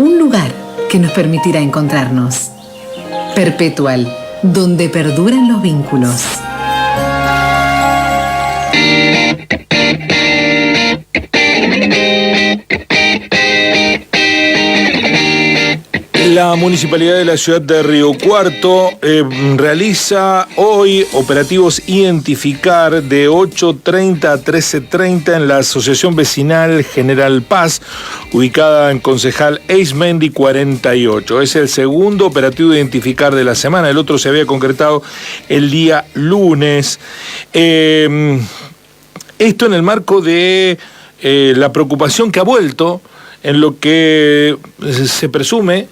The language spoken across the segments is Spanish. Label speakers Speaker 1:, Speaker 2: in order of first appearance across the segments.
Speaker 1: un lugar que nos permitirá encontrarnos. Perpetual, donde perduran los vínculos.
Speaker 2: La Municipalidad de la ciudad de Río Cuarto realiza hoy operativos Identificar de 8:30 a 13:30 en la Asociación Vecinal General Paz, ubicada en Concejal Eismendi 48. Es el segundo operativo Identificar de la semana. El otro se había concretado el día lunes. Esto en el marco de la preocupación que ha vuelto en lo que se presume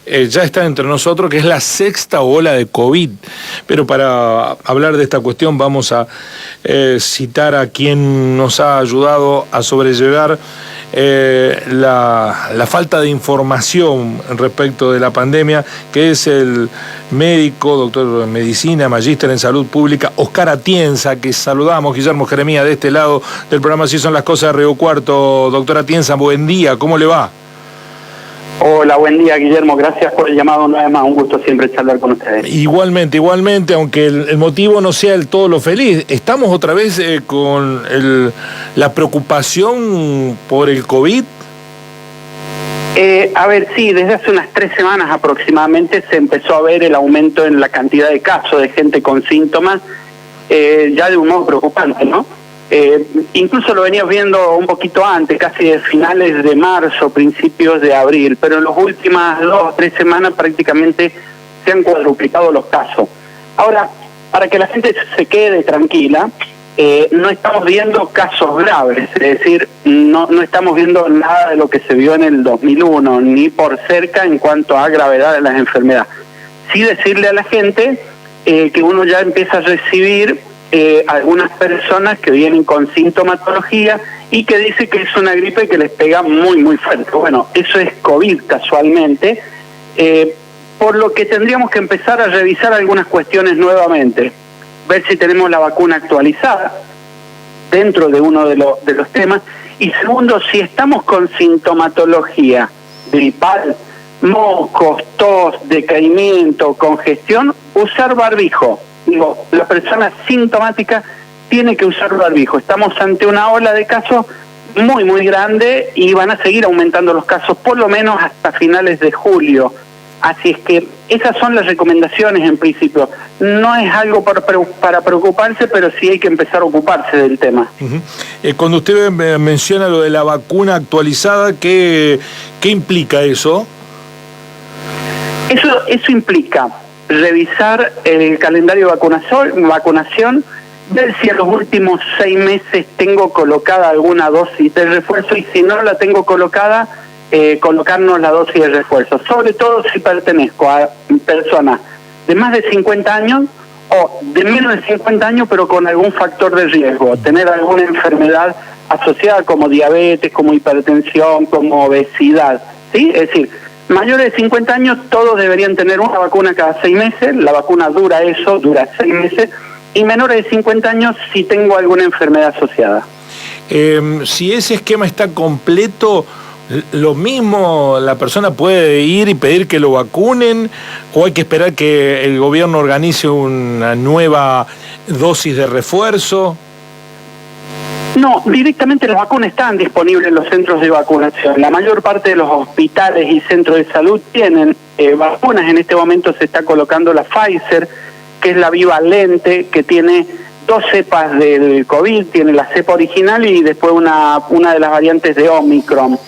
Speaker 2: ya está entre nosotros, que es la sexta ola de COVID. Pero para hablar de esta cuestión vamos a citar a quien nos ha ayudado a sobrellevar la falta de información respecto de la pandemia, que es el médico, doctor en medicina, magíster en salud pública, Oscar Atienza, que saludamos. Guillermo Jeremía de este lado del programa Así son las cosas de Río Cuarto. Doctor Atienza, buen día, ¿cómo le va?
Speaker 3: Hola, buen día, Guillermo. Gracias por el llamado una vez más. Un gusto siempre charlar con ustedes.
Speaker 2: Igualmente, aunque el motivo no sea del todo lo feliz. Estamos otra vez con la preocupación por el COVID.
Speaker 3: A ver, sí, desde hace unas 3 semanas aproximadamente se empezó a ver el aumento en la cantidad de casos de gente con síntomas, ya de un modo preocupante, ¿no? Incluso lo veníamos viendo un poquito antes, casi de finales de marzo, principios de abril, pero en las últimas 2 o 3 semanas prácticamente se han cuadruplicado los casos. Ahora, para que la gente se quede tranquila, no estamos viendo casos graves, es decir, no estamos viendo nada de lo que se vio en el 2001, ni por cerca en cuanto a gravedad de las enfermedades. Sí decirle a la gente que uno ya empieza a recibir algunas personas que vienen con sintomatología y que dice que es una gripe que les pega muy, muy fuerte. Bueno, eso es COVID casualmente, por lo que tendríamos que empezar a revisar algunas cuestiones nuevamente, ver si tenemos la vacuna actualizada dentro de uno de los temas, y segundo, si estamos con sintomatología gripal, mocos, tos, decaimiento, congestión, usar barbijo. Digo, la persona sintomática tiene que usar barbijo. Estamos ante una ola de casos muy, muy grande y van a seguir aumentando los casos por lo menos hasta finales de julio. Así es que esas son las recomendaciones en principio. No es algo para preocuparse, pero sí hay que empezar a ocuparse del tema.
Speaker 2: Cuando usted menciona lo de la vacuna actualizada, ¿qué implica eso?
Speaker 3: Eso implica revisar el calendario de vacunación, ver si en los últimos 6 meses tengo colocada alguna dosis de refuerzo y si no la tengo colocada, colocarnos la dosis de refuerzo. Sobre todo si pertenezco a personas de más de 50 años o de menos de 50 años pero con algún factor de riesgo, tener alguna enfermedad asociada como diabetes, como hipertensión, como obesidad, ¿sí? Es decir, mayores de 50 años todos deberían tener una vacuna cada 6 meses, la vacuna dura 6 meses, y menores de 50 años si tengo alguna enfermedad asociada.
Speaker 2: Si ese esquema está completo, ¿lo mismo la persona puede ir y pedir que lo vacunen o hay que esperar que el gobierno organice una nueva dosis de refuerzo?
Speaker 3: No, directamente las vacunas están disponibles en los centros de vacunación. La mayor parte de los hospitales y centros de salud tienen vacunas. En este momento se está colocando la Pfizer, que es la bivalente, que tiene 2 cepas del COVID, tiene la cepa original y después una de las variantes de Omicron.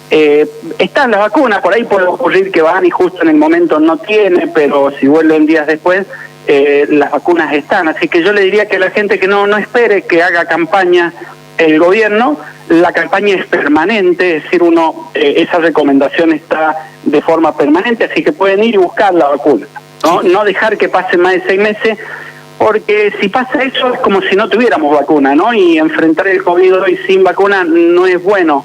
Speaker 3: Están las vacunas, por ahí puede ocurrir que van y justo en el momento no tiene, pero si vuelven días después, las vacunas están. Así que yo le diría que a la gente que no espere que haga campaña el gobierno. La campaña es permanente, es decir, esa recomendación está de forma permanente, así que pueden ir y buscar la vacuna, no dejar que pase más de 6 meses, porque si pasa eso es como si no tuviéramos vacuna, ¿no? Y enfrentar el COVID hoy sin vacuna no es bueno.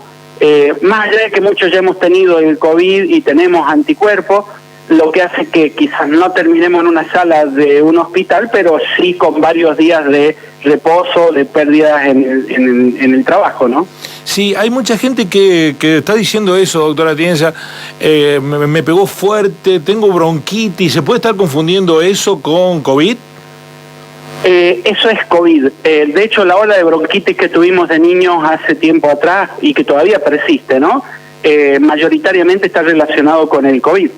Speaker 3: Más allá de que muchos ya hemos tenido el COVID y tenemos anticuerpos, lo que hace que quizás no terminemos en una sala de un hospital, pero sí con varios días de reposo, de pérdidas en el trabajo, ¿no?
Speaker 2: Sí, hay mucha gente que está diciendo eso, doctora Atienza, me pegó fuerte, tengo bronquitis, ¿se puede estar confundiendo eso con COVID?
Speaker 3: Eso es COVID. De hecho, la ola de bronquitis que tuvimos de niños hace tiempo atrás y que todavía persiste, ¿no? Mayoritariamente está relacionado con el COVID.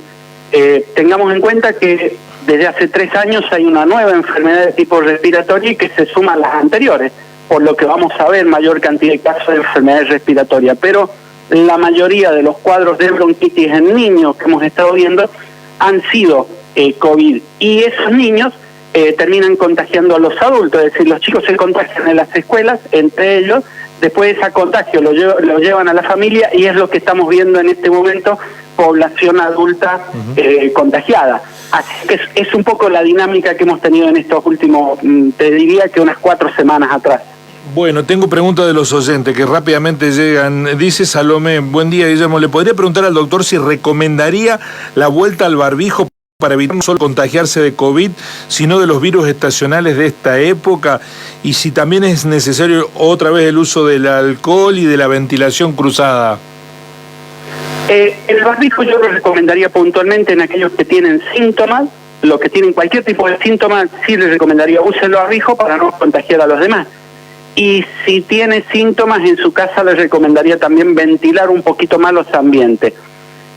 Speaker 3: Tengamos en cuenta que desde hace 3 años hay una nueva enfermedad de tipo respiratorio y que se suma a las anteriores, por lo que vamos a ver mayor cantidad de casos de enfermedades respiratorias. Pero la mayoría de los cuadros de bronquitis en niños que hemos estado viendo han sido COVID. Y esos niños terminan contagiando a los adultos, es decir, los chicos se contagian en las escuelas, entre ellos, después de ese contagio lo llevan a la familia y es lo que estamos viendo en este momento, población adulta contagiada. Así que es un poco la dinámica que hemos tenido en estos últimos, te diría que unas 4 semanas atrás.
Speaker 2: Bueno, tengo preguntas de los oyentes que rápidamente llegan. Dice Salomé, buen día, Guillermo, ¿le podría preguntar al doctor si recomendaría la vuelta al barbijo para evitar no solo contagiarse de COVID, sino de los virus estacionales de esta época? Y si también es necesario otra vez el uso del alcohol y de la ventilación cruzada.
Speaker 3: El barbijo yo lo recomendaría puntualmente en aquellos que tienen síntomas, los que tienen cualquier tipo de síntomas, sí les recomendaría use el barbijo para no contagiar a los demás. Y si tiene síntomas en su casa les recomendaría también ventilar un poquito más los ambientes.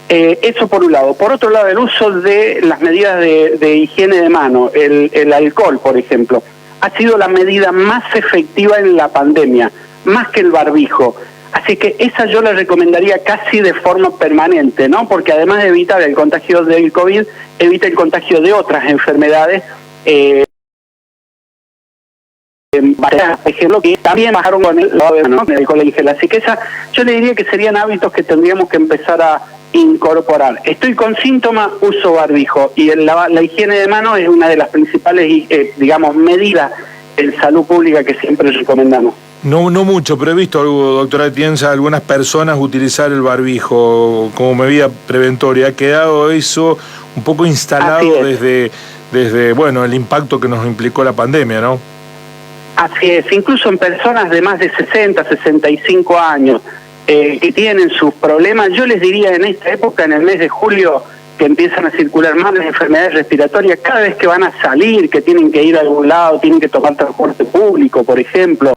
Speaker 3: Eso por un lado. Por otro lado, el uso de las medidas de higiene de mano, el alcohol, por ejemplo, ha sido la medida más efectiva en la pandemia, más que el barbijo. Así que esa yo la recomendaría casi de forma permanente, ¿no? Porque además de evitar el contagio del COVID, evita el contagio de otras enfermedades, por ejemplo, que también bajaron con el alcohol en gel. Así que esa, yo le diría que serían hábitos que tendríamos que empezar a incorporar. Estoy con síntomas, uso barbijo, y la higiene de manos es una de las principales, digamos, medidas en salud pública que siempre recomendamos.
Speaker 2: No mucho, pero he visto, doctora Atienza, algunas personas utilizar el barbijo como medida preventoria. Ha quedado eso un poco instalado desde bueno, el impacto que nos implicó la pandemia, ¿no?
Speaker 3: Así es, incluso en personas de más de 60, 65 años que tienen sus problemas, yo les diría en esta época, en el mes de julio, que empiezan a circular más las enfermedades respiratorias, cada vez que van a salir, que tienen que ir a algún lado, tienen que tomar transporte público, por ejemplo,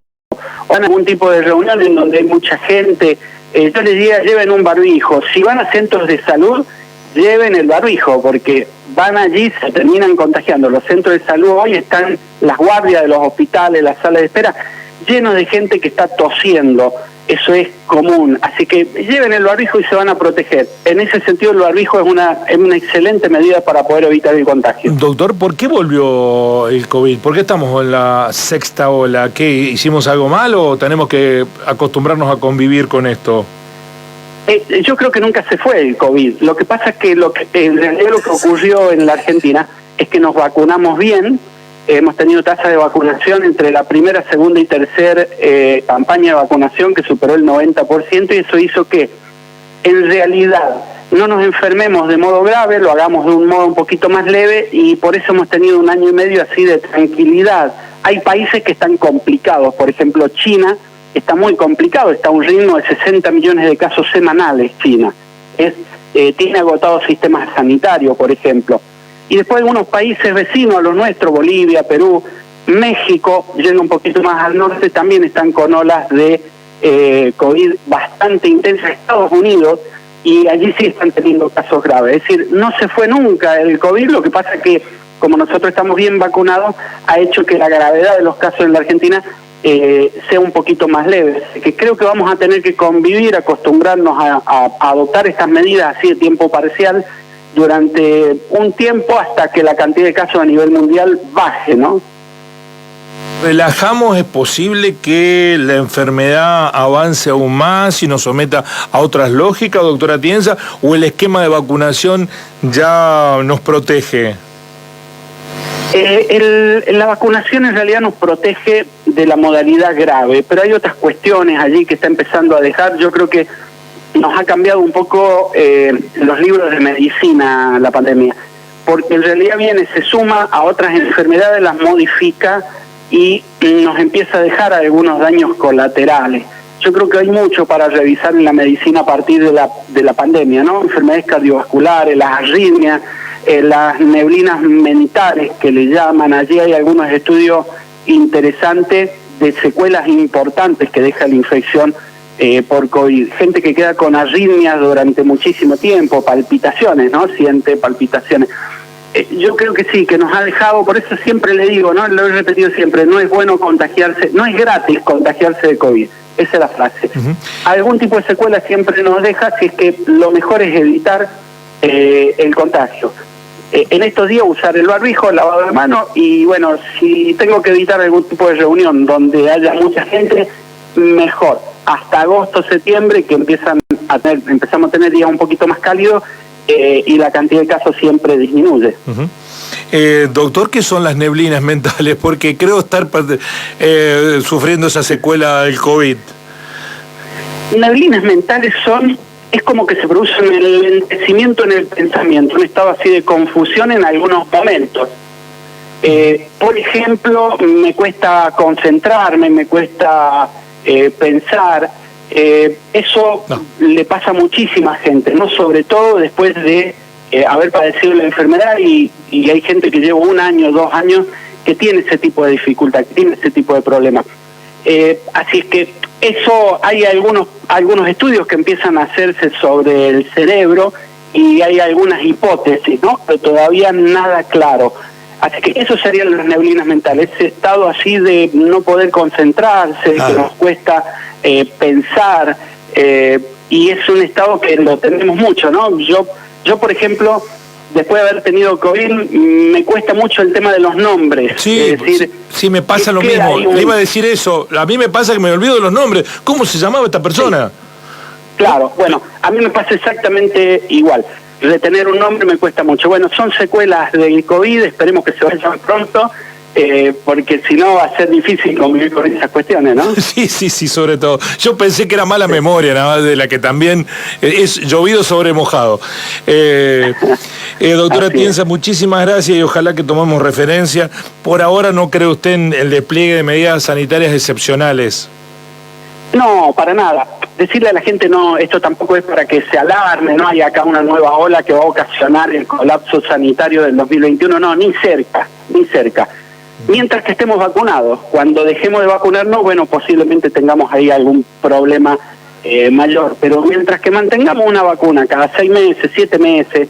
Speaker 3: o en algún tipo de reunión en donde hay mucha gente, yo les diría, lleven un barbijo. Si van a centros de salud, lleven el barbijo, porque van allí, se terminan contagiando. Los centros de salud hoy están, las guardias de los hospitales, las salas de espera, llenos de gente que está tosiendo. Eso es común, así que lleven el barbijo y se van a proteger. En ese sentido, el barbijo es una excelente medida para poder evitar el contagio.
Speaker 2: Doctor, ¿por qué volvió el COVID? ¿Por qué estamos en la 6ª ola? ¿Qué, hicimos algo mal o tenemos que acostumbrarnos a convivir con esto?
Speaker 3: Yo creo que nunca se fue el COVID. Lo que pasa es que en realidad lo que ocurrió en la Argentina es que nos vacunamos bien. Hemos tenido tasa de vacunación entre la primera, segunda y tercera campaña de vacunación que superó el 90%, y eso hizo que en realidad no nos enfermemos de modo grave, lo hagamos de un modo un poquito más leve, y por eso hemos tenido 1 año y medio así de tranquilidad. Hay países que están complicados, por ejemplo China está muy complicado, está a un ritmo de 60 millones de casos semanales China. Tiene agotado sistemas sanitarios, por ejemplo. Y después algunos países vecinos a los nuestros, Bolivia, Perú, México, yendo un poquito más al norte, también están con olas de COVID bastante intensas. Estados Unidos, y allí sí están teniendo casos graves. Es decir, no se fue nunca el COVID, lo que pasa es que como nosotros estamos bien vacunados, ha hecho que la gravedad de los casos en la Argentina sea un poquito más leve. Que creo que vamos a tener que convivir, acostumbrarnos a adoptar estas medidas así de tiempo parcial durante un tiempo hasta que la cantidad de casos a nivel mundial baje, ¿no?
Speaker 2: ¿Relajamos? ¿Es posible que la enfermedad avance aún más y nos someta a otras lógicas, doctora Atienza, o el esquema de vacunación ya nos protege?
Speaker 3: La vacunación en realidad nos protege de la modalidad grave, pero hay otras cuestiones allí que está empezando a dejar. Yo creo que nos ha cambiado un poco los libros de medicina la pandemia, porque en realidad se suma a otras enfermedades, las modifica y nos empieza a dejar algunos daños colaterales. yo creo que hay mucho para revisar en la medicina a partir de la pandemia, ¿no? Enfermedades cardiovasculares, las arritmias, las neblinas mentales que le llaman. Allí hay algunos estudios interesantes de secuelas importantes que deja la infección por COVID. Gente que queda con arritmias durante muchísimo tiempo, palpitaciones, ¿no? Siente palpitaciones. Yo creo que sí, que nos ha dejado, por eso siempre le digo, ¿no? Lo he repetido siempre, no es bueno contagiarse, no es gratis contagiarse de COVID. Esa es la frase. Algún tipo de secuela siempre nos deja, si es que lo mejor es evitar el contagio. En estos días usar el barbijo, el lavado de manos, y bueno, si tengo que evitar algún tipo de reunión donde haya mucha gente, mejor. Hasta agosto, septiembre, que empezamos a tener días un poquito más cálidos, y la cantidad de casos siempre disminuye.
Speaker 2: Doctor, ¿qué son las neblinas mentales? Porque creo estar sufriendo esa secuela del COVID.
Speaker 3: Neblinas mentales es como que se produce un enlentecimiento en el pensamiento, un estado así de confusión en algunos momentos. Por ejemplo, me cuesta concentrarme, me cuesta pensar. Eso le pasa a muchísima gente, ¿no? Sobre todo después de haber padecido la enfermedad, y hay gente que lleva 1 año, 2 años que tiene ese tipo de dificultad, que tiene ese tipo de problema. Así es que eso, hay algunos estudios que empiezan a hacerse sobre el cerebro y hay algunas hipótesis, ¿no? Pero todavía nada claro. Así que eso serían las neblinas mentales, ese estado así de no poder concentrarse, que nos cuesta pensar, y es un estado que lo tenemos mucho, ¿no? Yo por ejemplo, después de haber tenido COVID, me cuesta mucho el tema de los nombres.
Speaker 2: Sí,
Speaker 3: es decir,
Speaker 2: sí, me pasa lo mismo. Le iba a decir eso. A mí me pasa que me olvido de los nombres. ¿Cómo se llamaba esta persona?
Speaker 3: Sí. Claro, bueno, a mí me pasa exactamente igual. Retener un nombre me cuesta mucho. Bueno, son secuelas del COVID, esperemos que se vayan pronto, porque si no va a ser difícil convivir con esas cuestiones, ¿no?
Speaker 2: Sí, sobre todo. Yo pensé que era mala memoria, nada más, de la que también es llovido sobre mojado. Doctora Atienza, muchísimas gracias y ojalá que tomemos referencia. Por ahora, ¿no cree usted en el despliegue de medidas sanitarias excepcionales?
Speaker 3: No, para nada. Decirle a la gente, no, esto tampoco es para que se alarme, no hay acá una nueva ola que va a ocasionar el colapso sanitario del 2021, no, ni cerca. Mientras que estemos vacunados, cuando dejemos de vacunarnos, bueno, posiblemente tengamos ahí algún problema mayor, pero mientras que mantengamos una vacuna cada 6 meses, 7 meses,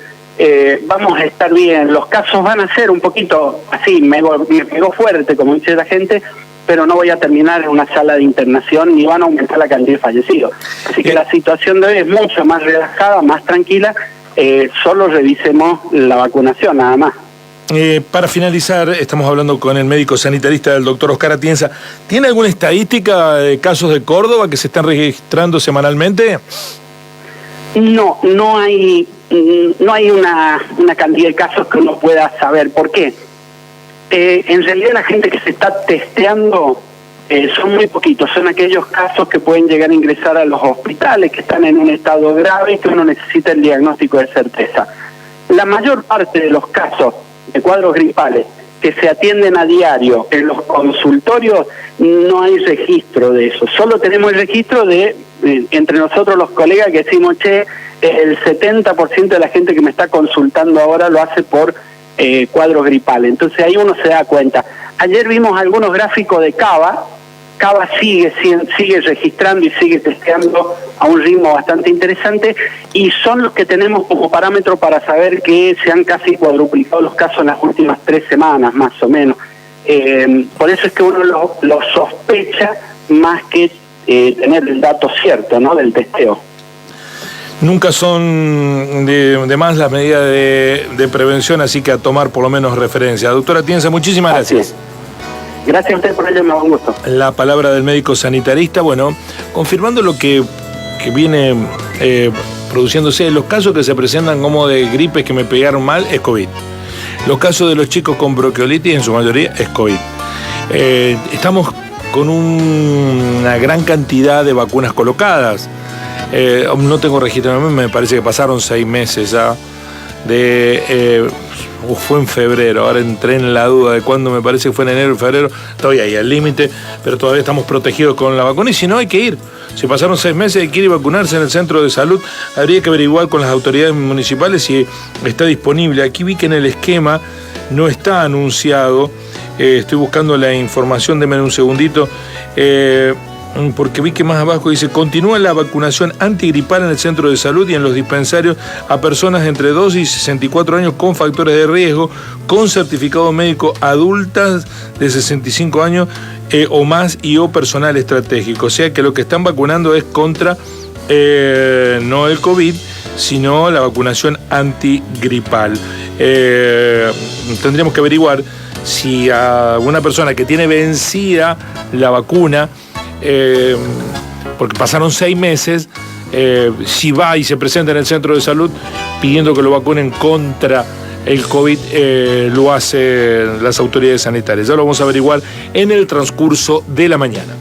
Speaker 3: vamos a estar bien. Los casos van a ser un poquito así, me pegó fuerte, como dice la gente, pero no voy a terminar en una sala de internación ni van a aumentar la cantidad de fallecidos. Así que la situación de hoy es mucho más relajada, más tranquila, solo revisemos la vacunación, nada más.
Speaker 2: Para finalizar, estamos hablando con el médico sanitarista del doctor Oscar Atienza. ¿Tiene alguna estadística de casos de Córdoba que se están registrando semanalmente?
Speaker 3: No hay una cantidad de casos que uno pueda saber. ¿Por qué? En realidad la gente que se está testeando son muy poquitos, son aquellos casos que pueden llegar a ingresar a los hospitales, que están en un estado grave y que uno necesita el diagnóstico de certeza. La mayor parte de los casos de cuadros gripales que se atienden a diario en los consultorios, no hay registro de eso. Solo tenemos el registro de, entre nosotros los colegas, que decimos, che, el 70% de la gente que me está consultando ahora lo hace por cuadros gripales. Entonces ahí uno se da cuenta. Ayer vimos algunos gráficos de Cava. Cava sigue registrando y sigue testeando a un ritmo bastante interesante, y son los que tenemos como parámetro para saber que se han casi cuadruplicado los casos en las últimas 3 semanas, más o menos. Por eso es que uno lo sospecha más que tener el dato cierto, ¿no?, del testeo.
Speaker 2: Nunca son de más las medidas de prevención, así que a tomar por lo menos referencia. Doctora Atienza, muchísimas gracias.
Speaker 3: Gracias a usted por ello, me da un gusto.
Speaker 2: La palabra del médico sanitarista, bueno, confirmando lo que viene produciéndose. Los casos que se presentan como de gripes que me pegaron mal es COVID. Los casos de los chicos con bronquiolitis, en su mayoría, es COVID. Estamos con una gran cantidad de vacunas colocadas. No tengo registro, me parece que pasaron 6 meses ya. fue en febrero, ahora entré en la duda de cuándo, me parece que fue en enero o febrero, estoy ahí al límite, pero todavía estamos protegidos con la vacuna y si no hay que ir. Si pasaron 6 meses y quiere vacunarse en el centro de salud, habría que averiguar con las autoridades municipales si está disponible. Aquí vi que en el esquema no está anunciado, estoy buscando la información, denme un segundito, porque vi que más abajo dice: continúa la vacunación antigripal en el centro de salud y en los dispensarios a personas entre 2 y 64 años con factores de riesgo, con certificado médico, adultas de 65 años o más y o personal estratégico. O sea que lo que están vacunando es contra no el COVID, sino la vacunación antigripal. Tendríamos que averiguar si a una persona que tiene vencida la vacuna, porque pasaron 6 meses, si va y se presenta en el centro de salud pidiendo que lo vacunen contra el COVID, lo hacen las autoridades sanitarias. Ya lo vamos a averiguar en el transcurso de la mañana.